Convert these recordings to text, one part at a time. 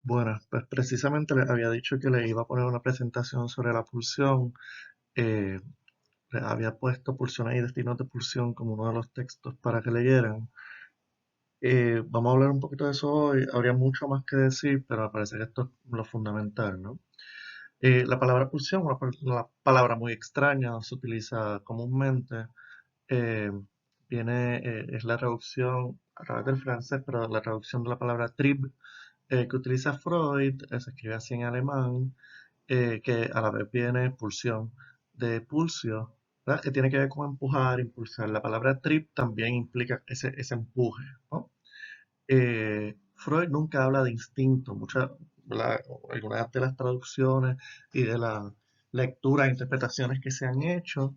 Bueno, pues precisamente les había dicho que le iba a poner una presentación sobre la pulsión. eh, Les había puesto Pulsiones y Destinos de Pulsión como uno de los textos para que leyeran. Vamos a hablar un poquito de eso hoy. Habría mucho más que decir, pero me parece que esto es lo fundamental, ¿no? La palabra pulsión, una palabra muy extraña, no se utiliza comúnmente. eh, es la traducción a través del francés, pero la traducción de la palabra trip que utiliza Freud, se escribe así en alemán, que a la vez viene pulsión, de pulsio, ¿verdad? Que tiene que ver con empujar, impulsar. La palabra trip también implica ese empuje, ¿no? Freud nunca habla de instinto, algunas de las traducciones y de la lectura e interpretaciones que se han hecho,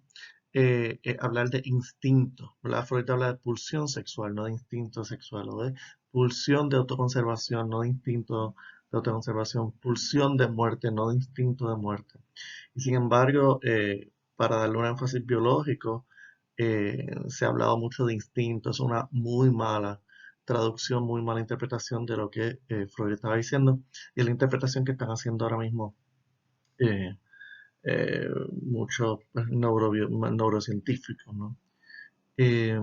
hablar de instinto, ¿verdad? Freud habla de pulsión sexual, no de instinto sexual, o de pulsión de autoconservación, no de instinto de autoconservación, pulsión de muerte, no de instinto de muerte. Y sin embargo, para darle un énfasis biológico, se ha hablado mucho de instinto, es una muy mala traducción, muy mala interpretación de lo que Freud estaba diciendo y la interpretación que están haciendo ahora mismo eh, muchos pues, neurocientíficos, ¿no? Eh,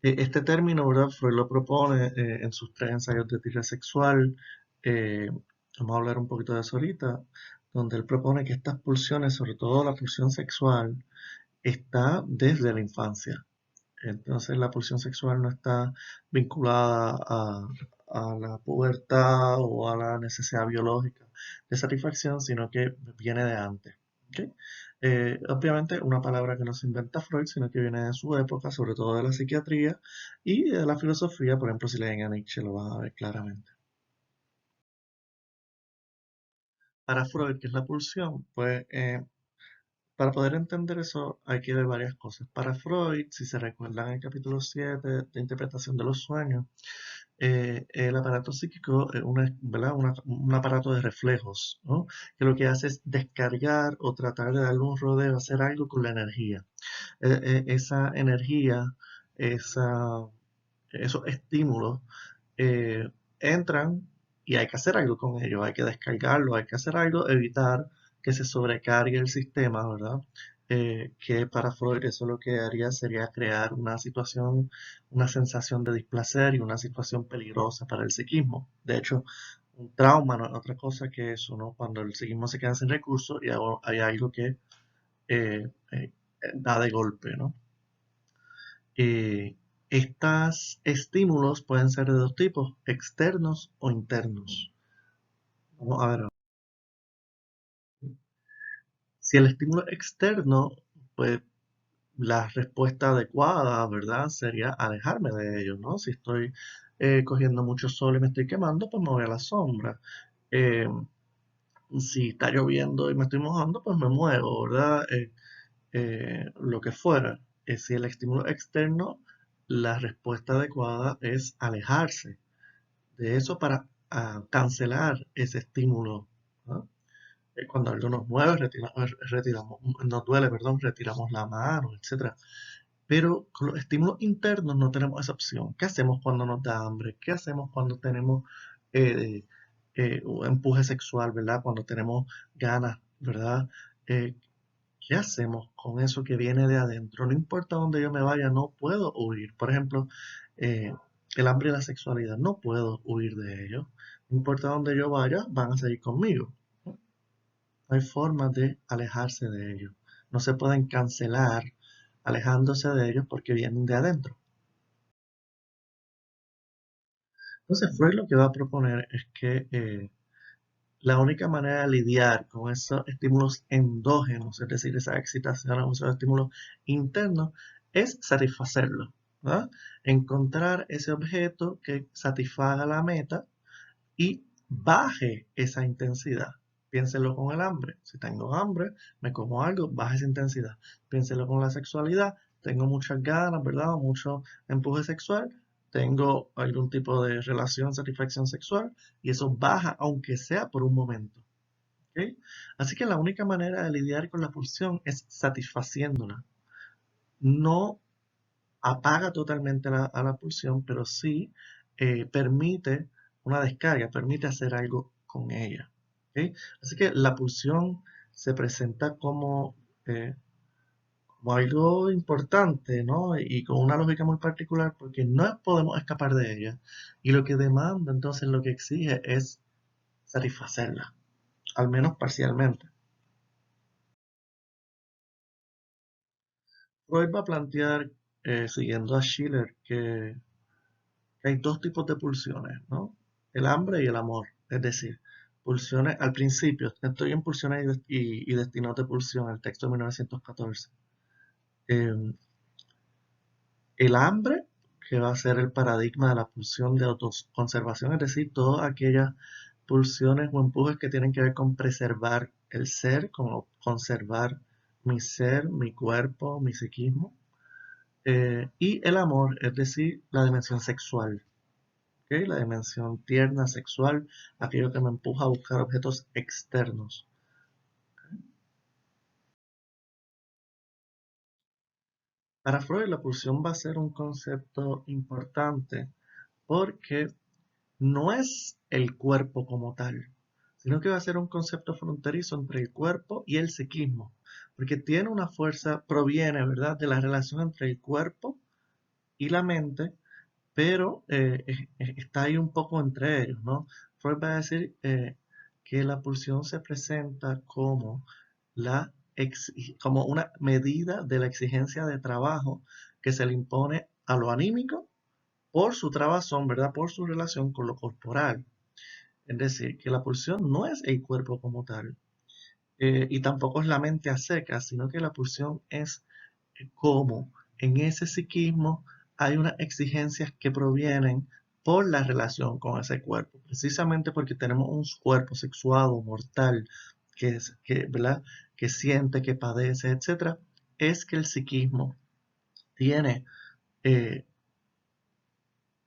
este término, ¿verdad? Freud lo propone en sus tres ensayos de teoría sexual. eh, Vamos a hablar un poquito de eso ahorita, donde él propone que estas pulsiones, sobre todo la pulsión sexual, está desde la infancia. Entonces la pulsión sexual no está vinculada a la pubertad o a la necesidad biológica de satisfacción, sino que viene de antes. ¿Ok? Obviamente una palabra que no se inventa Freud, sino que viene de su época, sobre todo de la psiquiatría y de la filosofía. Por ejemplo, si leen a Nietzsche lo van a ver claramente. Para Freud, ¿qué es la pulsión? Pues para poder entender eso hay que ver varias cosas. Para Freud, si se recuerdan el capítulo 7 de interpretación de los sueños, el aparato psíquico es ¿verdad? Un aparato de reflejos, ¿no? Que lo que hace es descargar o tratar de darle un rodeo, hacer algo con la energía. Esa energía, esa, esos estímulos eh, entran y hay que hacer algo con ellos, hay que descargarlo, hay que hacer algo, evitar que se sobrecargue el sistema, ¿verdad? Que para Freud eso lo que haría sería crear una situación, una sensación de displacer y una situación peligrosa para el psiquismo. De hecho, un trauma no es otra cosa que eso, ¿no? Cuando el psiquismo se queda sin recursos y hay algo que eh, eh, da de golpe, ¿no? Estos estímulos pueden ser de dos tipos, externos o internos. Vamos a ver. Si el estímulo externo, pues la respuesta adecuada, ¿verdad? Sería alejarme de ellos, ¿no? Si estoy cogiendo mucho sol y me estoy quemando, pues me voy a la sombra. Eh, si está lloviendo y me estoy mojando, pues me muevo, ¿verdad? Lo que fuera. Si el estímulo externo, la respuesta adecuada es alejarse de eso para cancelar ese estímulo, ¿no? Cuando algo nos mueve, nos duele, perdón, retiramos la mano, etcétera. Pero con los estímulos internos no tenemos esa opción. ¿Qué hacemos cuando nos da hambre? ¿Qué hacemos cuando tenemos eh, un empuje sexual, ¿verdad? Cuando tenemos ganas, ¿verdad? Eh, ¿Qué hacemos con eso que viene de adentro? No importa dónde yo me vaya, no puedo huir. Por ejemplo, eh, el hambre y la sexualidad, no puedo huir de ellos. No importa dónde yo vaya, van a seguir conmigo. No hay forma de alejarse de ellos. No se pueden cancelar alejándose de ellos porque vienen de adentro. Entonces, Freud lo que va a proponer es que la única manera de lidiar con esos estímulos endógenos, es decir, esa excitación, esos estímulos internos, es satisfacerlos, ¿verdad? Encontrar ese objeto que satisfaga la meta y baje esa intensidad. Piénselo con el hambre. Si tengo hambre, me como algo, baja esa intensidad. Piénselo con la sexualidad. Tengo muchas ganas, ¿verdad? O mucho empuje sexual. Tengo algún tipo de relación, satisfacción sexual y eso baja, aunque sea por un momento. ¿Ok? Así que la única manera de lidiar con la pulsión es satisfaciéndola. No apaga totalmente a la pulsión, pero sí permite una descarga, permite hacer algo con ella. ¿Ok? Así que la pulsión se presenta como algo importante, ¿no? Y con una lógica muy particular porque no podemos escapar de ella. Y lo que demanda, entonces, lo que exige es satisfacerla, al menos parcialmente. Freud va a plantear, siguiendo a Schiller, que hay dos tipos de pulsiones, ¿no? El hambre y el amor. Es decir, pulsiones al principio, estoy en Pulsiones y Destinos de Pulsión, el texto de 1914. Eh, el hambre, que va a ser el paradigma de la pulsión de autoconservación, es decir, todas aquellas pulsiones o empujes que tienen que ver con preservar el ser, como conservar mi ser, mi cuerpo, mi psiquismo. Y el amor, es decir, la dimensión sexual, ¿ok? La dimensión tierna, sexual, aquello que me empuja a buscar objetos externos. Para Freud, la pulsión va a ser un concepto importante porque no es el cuerpo como tal, sino que va a ser un concepto fronterizo entre el cuerpo y el psiquismo, porque tiene una fuerza, proviene, ¿verdad?, de la relación entre el cuerpo y la mente, pero está ahí un poco entre ellos, ¿no? Freud va a decir que la pulsión se presenta como, como una medida de la exigencia de trabajo que se le impone a lo anímico por su trabazón, ¿verdad? Por su relación con lo corporal. Es decir, que la pulsión no es el cuerpo como tal, y tampoco es la mente a secas, sino que la pulsión es como en ese psiquismo hay unas exigencias que provienen por la relación con ese cuerpo, precisamente porque tenemos un cuerpo sexuado, mortal, ¿verdad? Que siente, que padece, etcétera, es que el psiquismo tiene eh,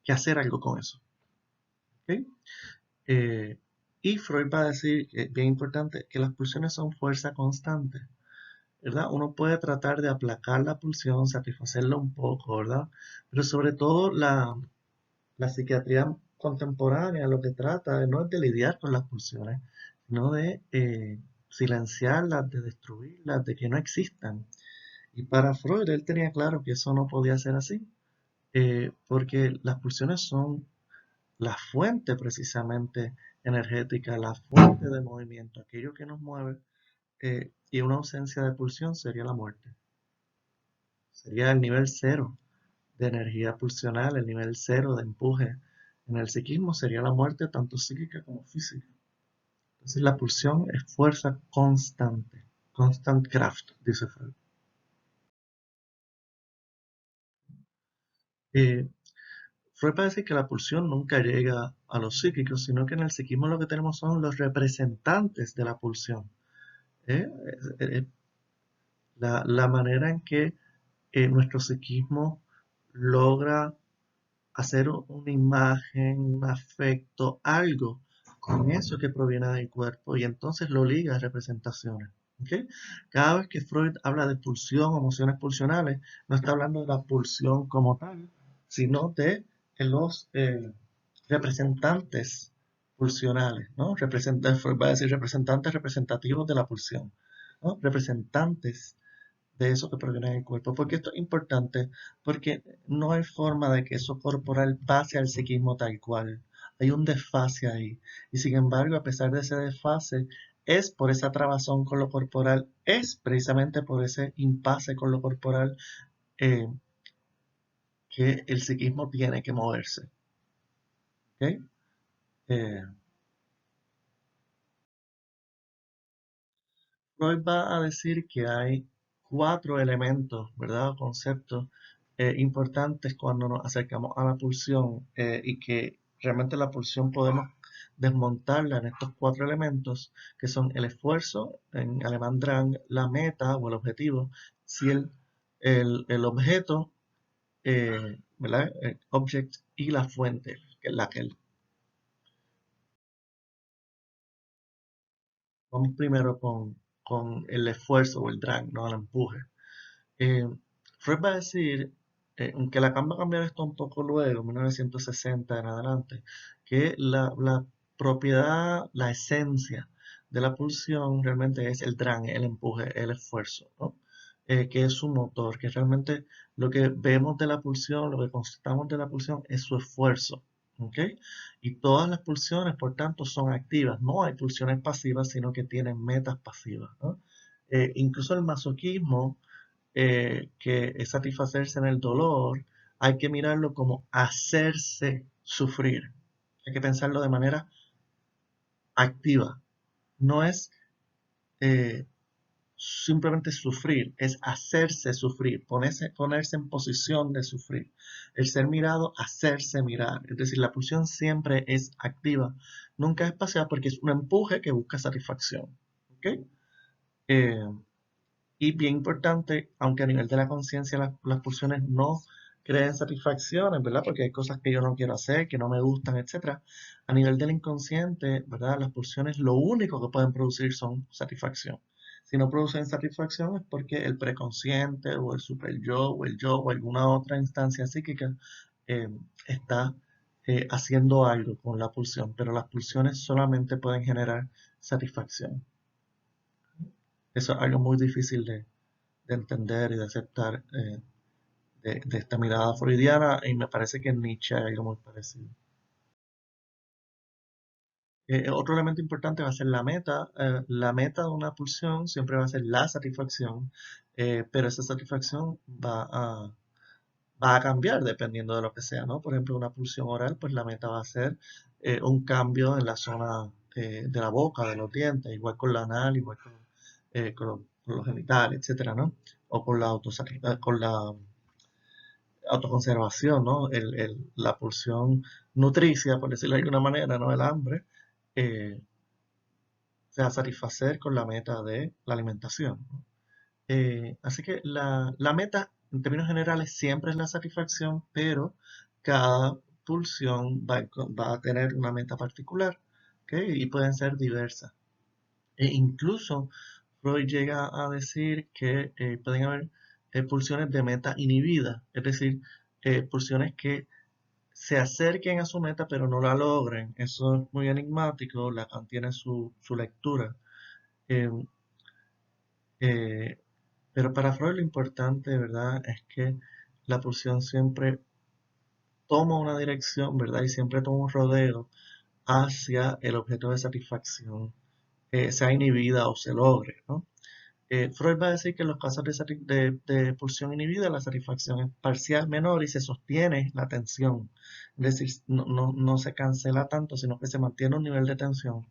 que hacer algo con eso. ¿Ok? Eh, y Freud va a decir, que es bien importante, que las pulsiones son fuerza constante, ¿verdad? Uno puede tratar de aplacar la pulsión, satisfacerla un poco, ¿verdad? Pero sobre todo la psiquiatría contemporánea lo que trata no es de lidiar con las pulsiones, sino de silenciarlas, de destruirlas, de que no existan. Y para Freud él tenía claro que eso no podía ser así, porque las pulsiones son la fuente precisamente energética, la fuente de movimiento, aquello que nos mueve, y una ausencia de pulsión sería la muerte. Sería el nivel cero de energía pulsional, el nivel cero de empuje. En el psiquismo sería la muerte tanto psíquica como física. Entonces la pulsión es fuerza constante, constant Kraft, dice Freud. Eh, Freud parece que la pulsión nunca llega a los psíquicos, sino que en el psiquismo lo que tenemos son los representantes de la pulsión. ¿Eh? Eh, la manera en que nuestro psiquismo logra hacer una imagen, un afecto, algo con eso que proviene del cuerpo y entonces lo liga a representaciones. ¿Okay? Cada vez que Freud habla de pulsión, emociones pulsionales, no está hablando de la pulsión como tal, sino de los representantes pulsionales, ¿no? Freud va a decir representantes representativos de la pulsión, ¿no? Representantes de eso que proviene del cuerpo. Porque esto es importante, porque no hay forma de que eso corporal pase al psiquismo tal cual. Hay un desfase ahí. Y sin embargo, a pesar de ese desfase, es por esa trabazón con lo corporal, es precisamente por ese impasse con lo corporal eh, que el psiquismo tiene que moverse. ¿Okay? Eh, Freud va a decir que hay cuatro elementos, ¿verdad? Conceptos importantes cuando nos acercamos a la pulsión, y que realmente la pulsión podemos desmontarla en estos cuatro elementos, que son el esfuerzo, en alemán Drang, la meta o el objetivo, si el objeto, ¿verdad? El object y la fuente, que es la que vamos primero con el esfuerzo o el drag, ¿no? El empuje. Eh, Freud va a decir aunque Lacan va a cambiar esto un poco luego, en 1960 en adelante, que la propiedad, la esencia de la pulsión realmente es el drang, el empuje, el esfuerzo, ¿no? Que es su motor, que realmente lo que vemos de la pulsión, lo que constatamos de la pulsión es su esfuerzo, ¿ok? Y todas las pulsiones, por tanto, son activas. No hay pulsiones pasivas, sino que tienen metas pasivas, ¿no? Incluso el masoquismo, que es satisfacerse en el dolor, hay que mirarlo como hacerse sufrir. Hay que pensarlo de manera activa. No es eh, simplemente sufrir, es hacerse sufrir, ponerse en posición de sufrir. El ser mirado, hacerse mirar. Es decir, la pulsión siempre es activa, nunca es pasiva porque es un empuje que busca satisfacción. ¿Ok? Eh, y bien importante, aunque a nivel de la conciencia las pulsiones no creen satisfacciones, ¿verdad? Porque hay cosas que yo no quiero hacer, que no me gustan, etcétera. A nivel del inconsciente, ¿verdad? Las pulsiones lo único que pueden producir son satisfacción. Si no producen satisfacción es porque el preconsciente o el super yo o alguna otra instancia psíquica eh, está haciendo algo con la pulsión, pero las pulsiones solamente pueden generar satisfacción. Eso es algo muy difícil de entender y de aceptar de esta mirada freudiana, y me parece que en Nietzsche hay algo muy parecido. Otro elemento importante va a ser la meta. La meta de una pulsión siempre va a ser la satisfacción, pero esa satisfacción va a cambiar dependiendo de lo que sea, ¿no? Por ejemplo, una pulsión oral, pues la meta va a ser un cambio en la zona de la boca, de los dientes, igual con la anal, igual con los genitales, etcétera, ¿no? O con la autoconservación, ¿no? La pulsión nutricia, por decirlo de alguna manera, ¿no? El hambre, eh, se va a satisfacer con la meta de la alimentación, ¿no? Así que la meta, en términos generales, siempre es la satisfacción, pero cada pulsión va a tener una meta particular, ¿ok? Y pueden ser diversas. E incluso Freud llega a decir que pueden haber pulsiones de meta inhibida, es decir, pulsiones que se acerquen a su meta pero no la logren. Eso es muy enigmático, Lacan tiene su lectura. Eh, eh, pero para Freud lo importante, ¿verdad?, es que la pulsión siempre toma una dirección, ¿verdad? Y siempre toma un rodeo hacia el objeto de satisfacción, sea inhibida o se logre, ¿no? Freud va a decir que en los casos de pulsión inhibida la satisfacción es parcial menor y se sostiene la tensión. Es decir, no se cancela tanto, sino que se mantiene un nivel de tensión.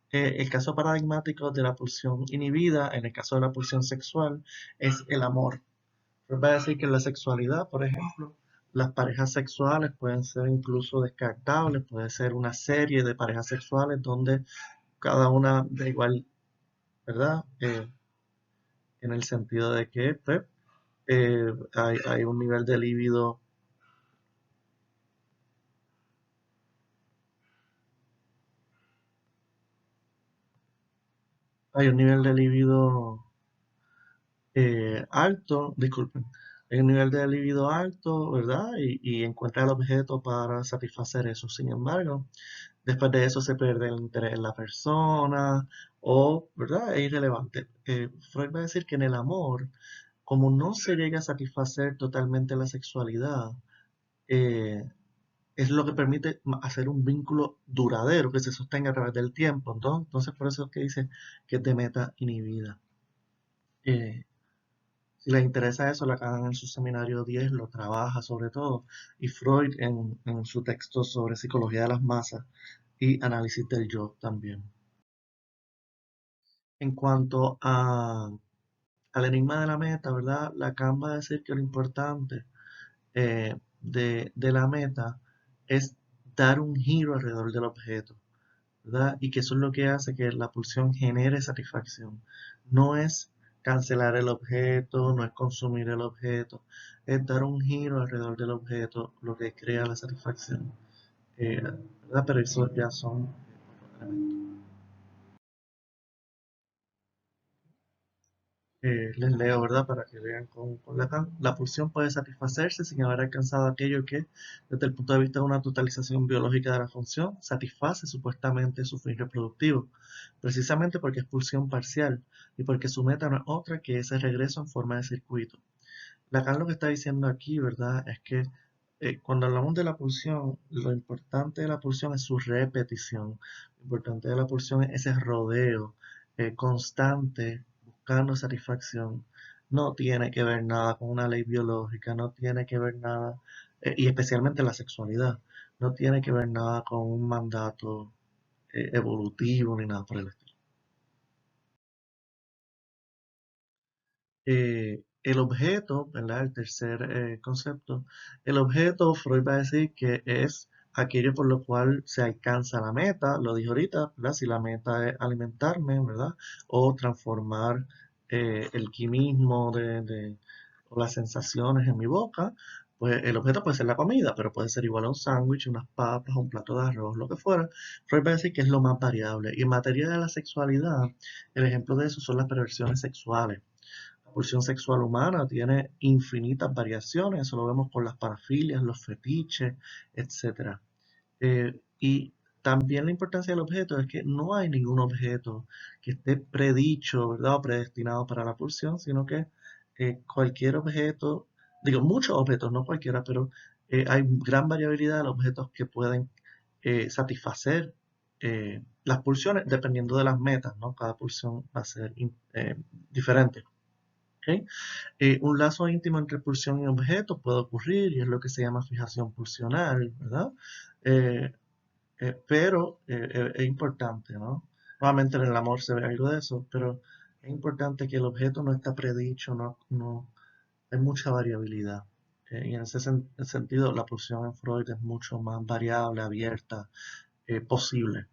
El caso paradigmático de la pulsión inhibida, en el caso de la pulsión sexual, es el amor. Freud va a decir que en la sexualidad, por ejemplo, las parejas sexuales pueden ser incluso descartables, puede ser una serie de parejas sexuales donde cada una da igual, ¿verdad? En el sentido de que pues, hay un nivel de líbido, hay un nivel de líbido alto, disculpen, hay un nivel de libido alto, ¿verdad? Y encuentra el objeto para satisfacer eso. Sin embargo, después de eso se pierde el interés en la persona o, ¿verdad? Es irrelevante. Freud va a decir que en el amor, como no se llega a satisfacer totalmente la sexualidad, eh, es lo que permite hacer un vínculo duradero que se sostenga a través del tiempo. Entonces por eso es que dice que es de meta inhibida. Eh, Si les interesa eso, Lacan en su seminario 10 lo trabaja sobre todo, y Freud en su texto sobre psicología de las masas y análisis del yo también. En cuanto al enigma de la meta, ¿verdad? Lacan va a decir que lo importante de la meta es dar un giro alrededor del objeto, ¿verdad? Y que eso es lo que hace que la pulsión genere satisfacción. No es cancelar el objeto, no es consumir el objeto, es dar un giro alrededor del objeto lo que crea la satisfacción. ¿Verdad? Pero eso ya son elementos. Les leo, ¿verdad? Para que vean con Lacan. La pulsión puede satisfacerse sin haber alcanzado aquello que, desde el punto de vista de una totalización biológica de la función, satisface supuestamente su fin reproductivo, precisamente porque es pulsión parcial y porque su meta no es otra que ese regreso en forma de circuito. Lacan lo que está diciendo aquí, ¿verdad? Es que cuando hablamos de la pulsión, lo importante de la pulsión es su repetición. Lo importante de la pulsión es ese rodeo constante buscando satisfacción. No tiene que ver nada con una ley biológica, no tiene que ver nada, y especialmente la sexualidad, no tiene que ver nada con un mandato evolutivo ni nada por el estilo. El objeto, ¿verdad? El tercer concepto, el objeto, Freud va a decir que es aquello por lo cual se alcanza la meta, lo dije ahorita, ¿verdad? Si la meta es alimentarme, ¿verdad? O transformar el químismo o las sensaciones en mi boca, pues el objeto puede ser la comida, pero puede ser igual a un sándwich, unas papas, un plato de arroz, lo que fuera. Freud va a decir que es lo más variable. Y en materia de la sexualidad, el ejemplo de eso son las perversiones sexuales. La pulsión sexual humana tiene infinitas variaciones, eso lo vemos con las parafilias, los fetiches, etcétera. Y también la importancia del objeto es que no hay ningún objeto que esté predicho, ¿verdad? O predestinado para la pulsión, sino que cualquier objeto, digo, muchos objetos, no cualquiera, pero hay gran variabilidad de los objetos que pueden satisfacer las pulsiones dependiendo de las metas, ¿no? Cada pulsión va a ser diferente. ¿Ok? Un lazo íntimo entre pulsión y objeto puede ocurrir y es lo que se llama fijación pulsional, ¿verdad? Eh, pero es importante, ¿no? Nuevamente en el amor se ve algo de eso, pero es importante que el objeto no está predicho, no hay mucha variabilidad. Y en ese sentido, la pulsión en Freud es mucho más variable, abierta, posible.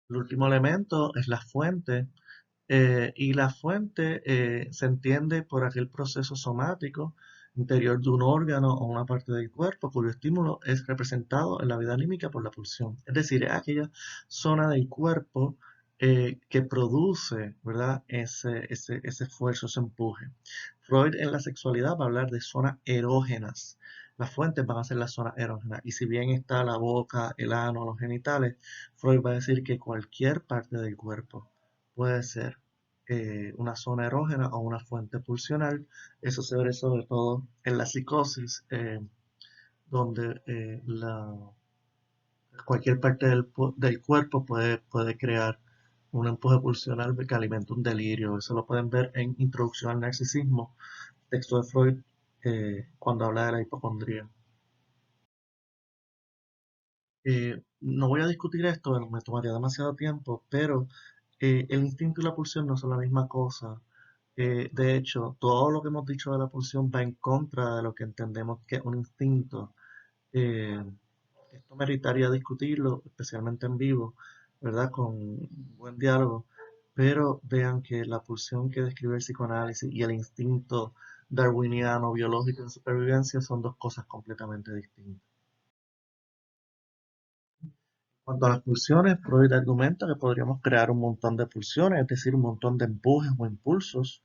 El último elemento es la fuente. Y la fuente se entiende por aquel proceso somático interior de un órgano o una parte del cuerpo cuyo estímulo es representado en la vida anímica por la pulsión. Es decir, es aquella zona del cuerpo que produce, ¿verdad? Ese esfuerzo, ese empuje. Freud en la sexualidad va a hablar de zonas erógenas. Las fuentes van a ser las zonas erógenas. Y si bien está la boca, el ano, los genitales, Freud va a decir que cualquier parte del cuerpo puede ser una zona erógena o una fuente pulsional. Eso se ve sobre todo en la psicosis, donde cualquier parte del cuerpo puede crear un empuje pulsional que alimenta un delirio. Eso lo pueden ver en Introducción al Narcisismo, texto de Freud, cuando habla de la hipocondría. No voy a discutir esto, me tomaría demasiado tiempo, pero el instinto y la pulsión no son la misma cosa. De hecho, todo lo que hemos dicho de la pulsión va en contra de lo que entendemos que es un instinto. Eh, Esto meritaría discutirlo, especialmente en vivo, ¿verdad? Con buen diálogo. Pero vean que la pulsión que describe el psicoanálisis y el instinto darwiniano biológico de supervivencia son dos cosas completamente distintas. Cuanto a las pulsiones, Freud argumenta que podríamos crear un montón de pulsiones, es decir, un montón de empujes o impulsos,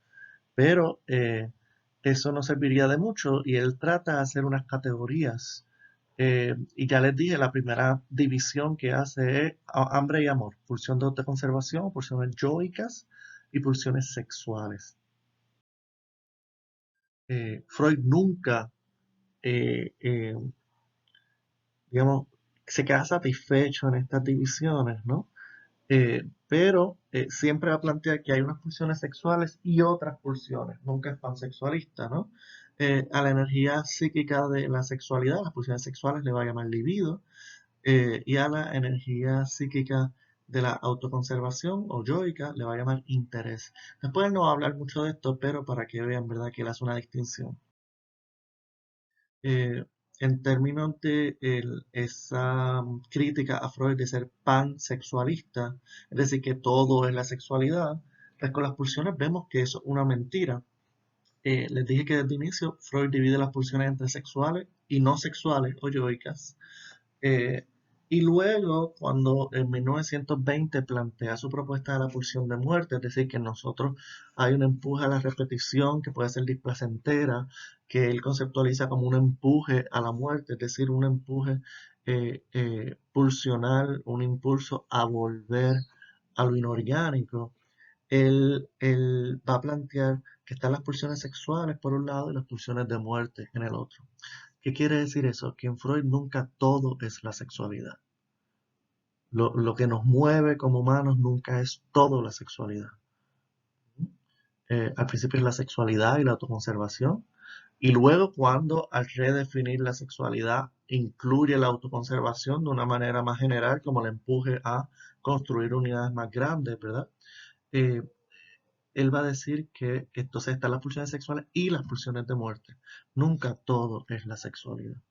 pero eso no serviría de mucho y él trata de hacer unas categorías. Y ya les dije, la primera división que hace es hambre y amor, pulsión de autoconservación, pulsiones yoicas y pulsiones sexuales. Freud nunca, eh, eh, digamos, se queda satisfecho en estas divisiones, ¿no? Pero siempre va a plantear que hay unas pulsiones sexuales y otras pulsiones, nunca es pansexualista, ¿no? A la energía psíquica de la sexualidad, las pulsiones sexuales le va a llamar libido, y a la energía psíquica de la autoconservación o yoica le va a llamar interés. Después no va a hablar mucho de esto, pero para que vean, ¿verdad?, que él hace una distinción. eh, en términos de esa crítica a Freud de ser pansexualista, es decir, que todo es la sexualidad, pues con las pulsiones vemos que eso es una mentira. Les dije que desde el inicio Freud divide las pulsiones entre sexuales y no sexuales o yoicas. Eh, Y luego, cuando en 1920 plantea su propuesta de la pulsión de muerte, es decir, que en nosotros hay un empuje a la repetición que puede ser displacentera, que él conceptualiza como un empuje a la muerte, es decir, un empuje pulsional, un impulso a volver a lo inorgánico. Él va a plantear que están las pulsiones sexuales por un lado y las pulsiones de muerte en el otro. ¿Qué quiere decir eso? Que en Freud nunca todo es la sexualidad. Lo que nos mueve como humanos nunca es todo la sexualidad. Al principio es la sexualidad y la autoconservación, y luego cuando al redefinir la sexualidad incluye la autoconservación de una manera más general, como el empuje a construir unidades más grandes, ¿verdad? Eh, Él va a decir que entonces están las pulsiones sexuales y las pulsiones de muerte. Nunca todo es la sexualidad.